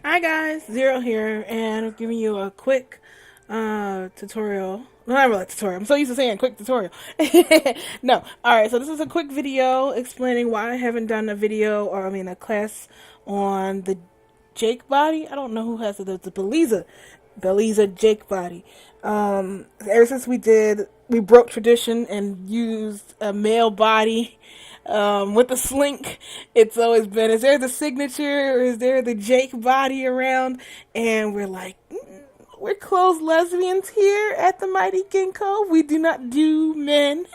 Hi guys, Zero here, and I'm giving you a quick tutorial. Well, not really a tutorial. I'm so used to saying quick tutorial. No, alright, so this is a quick video explaining why I haven't done a video, or I mean a class on the Jake body. I don't know who has it, the Belleza Jake body. Ever since we broke tradition and used a male body with the slink. It's always been, is there the signature or is there the Jake body around? And we're like, we're closed lesbians here at the Mighty Ginkgo. We do not do men.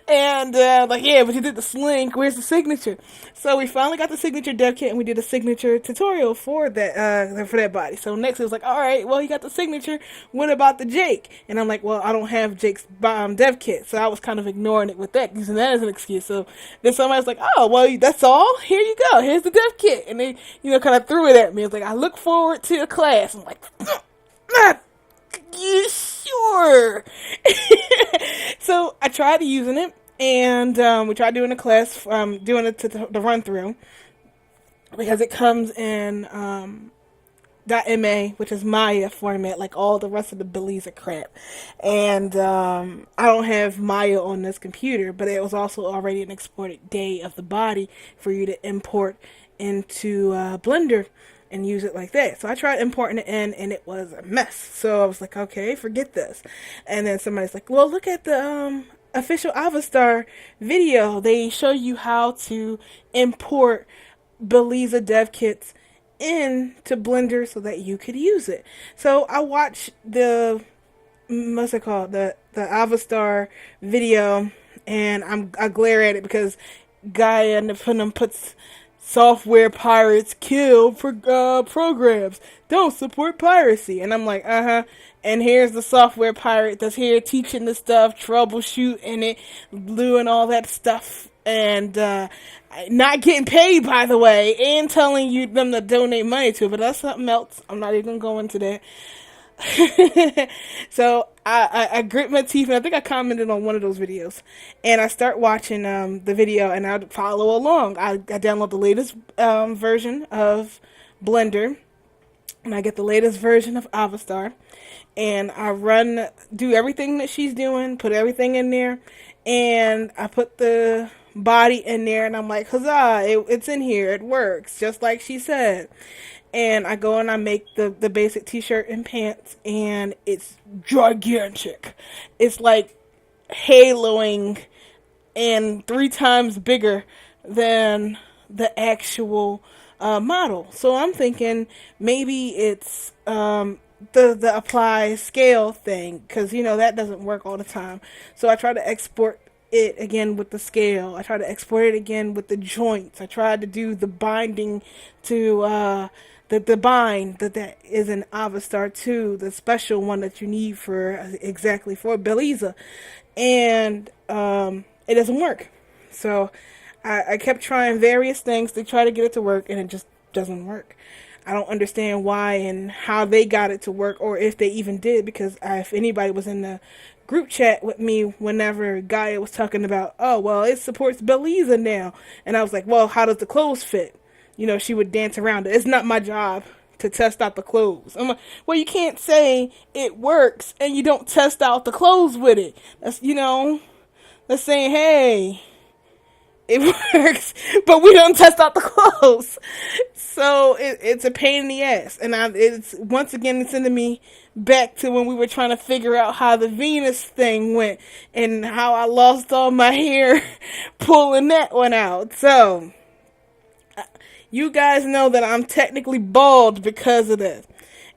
And like, yeah, but you did the slink. Where's the signature? So we finally got the signature dev kit, and we did a signature tutorial for that body. So next it was like, all right, well, you got the signature. What about the Jake? And I'm like, well, I don't have Jake's dev kit, so I was kind of ignoring it with that, using that as an excuse. So then somebody's like, oh, well, that's all. Here you go. Here's the dev kit, and they, kind of threw it at me. It's like, I look forward to a class. I'm like, not you sure? So I tried using it, and we tried doing a class, doing it to the run through, because it comes in .ma, which is Maya format, like all the rest of the Belleza crap. And I don't have Maya on this computer, but it was also already an exported day of the body for you to import into Blender and use it like that. So I tried importing it in, and it was a mess. So I was like, okay, forget this. And then somebody's like, well, look at the official Avastar video. They show you how to import Belleza dev kits into Blender so that you could use it. So I watched the, what's it called, the Avastar video, and I glare at it because guy in the film puts software pirates kill for programs, don't support piracy, and I'm like, and here's the software pirate that's here teaching the stuff, troubleshooting it, doing all that stuff, and not getting paid, by the way, and telling you them to donate money to it. But that's something else. I'm not even going to that. So I grit my teeth, and I think I commented on one of those videos, and I start watching the video, and I follow along. I download the latest version of Blender, and I get the latest version of Avastar, and do everything that she's doing, put everything in there, and I put the body in there, and I'm like, huzzah, it's in here, it works, just like she said. And I go and I make the basic t-shirt and pants, and it's gigantic. It's like haloing and 3 times bigger than the actual model. So I'm thinking maybe it's the apply scale thing, because that doesn't work all the time. So I try to export it again with the scale. I try to export it again with the joints. I tried to do the binding to the bind that is in Avastar 2, the special one that you need for exactly for Belleza, and it doesn't work. So I kept trying various things to try to get it to work, and it just doesn't work. I don't understand why and how they got it to work, or if they even did, because if anybody was in the group chat with me whenever Gaia was talking about, oh, well, it supports Belleza now. And I was like, well, how does the clothes fit? She would dance around it. It's not my job to test out the clothes. I'm like, well, you can't say it works and you don't test out the clothes with it. That's saying, hey, it works, but we don't test out the clothes. So it's a pain in the ass. And it's once again sending me back to when we were trying to figure out how the Venus thing went and how I lost all my hair pulling that one out. So you guys know that I'm technically bald because of this.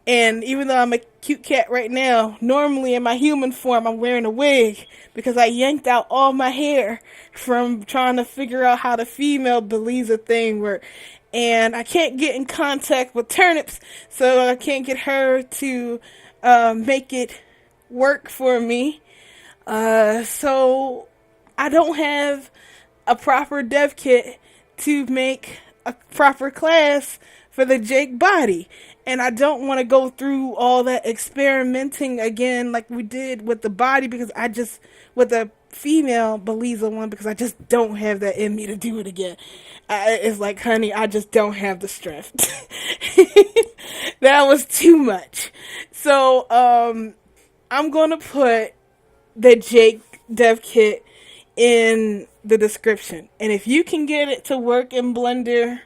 And even though I'm a cute cat right now, normally in my human form I'm wearing a wig because I yanked out all my hair from trying to figure out how the female Belleza thing works. And I can't get in contact with Turnips, so I can't get her to make it work for me. So I don't have a proper dev kit to make a proper class for the Jake body. And I don't want to go through all that experimenting again like we did with the body, because with the female Belleza one because I just don't have that in me to do it again. It's like, honey, I just don't have the strength. That was too much. So, I'm gonna put the Jake Dev Kit in the description. And if you can get it to work in Blender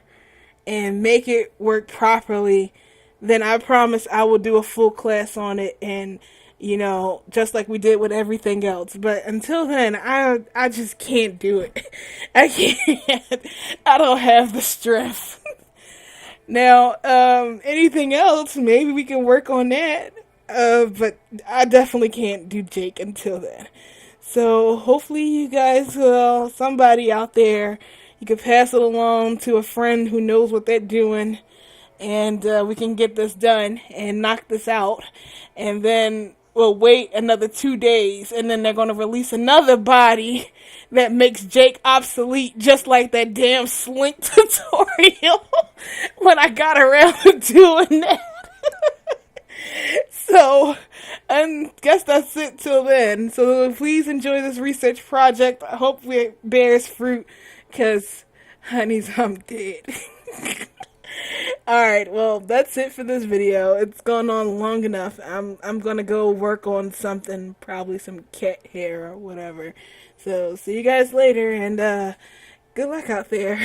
and make it work properly, then I promise I will do a full class on it, and just like we did with everything else. But until then, I just can't do it. I can't. I don't have the strength. Now, anything else, maybe we can work on that. But I definitely can't do Jake until then. So hopefully you guys will, somebody out there, you can pass it along to a friend who knows what they're doing, and we can get this done and knock this out. And then we'll wait another 2 days, and then they're going to release another body that makes Jake obsolete, just like that damn Slink tutorial when I got around to doing that. So, I guess that's it till then. So please enjoy this research project. I hope it bears fruit, because, honeys, I'm dead. Alright, well, that's it for this video. It's gone on long enough. I'm gonna go work on something, probably some cat hair or whatever. So, see you guys later, and good luck out there.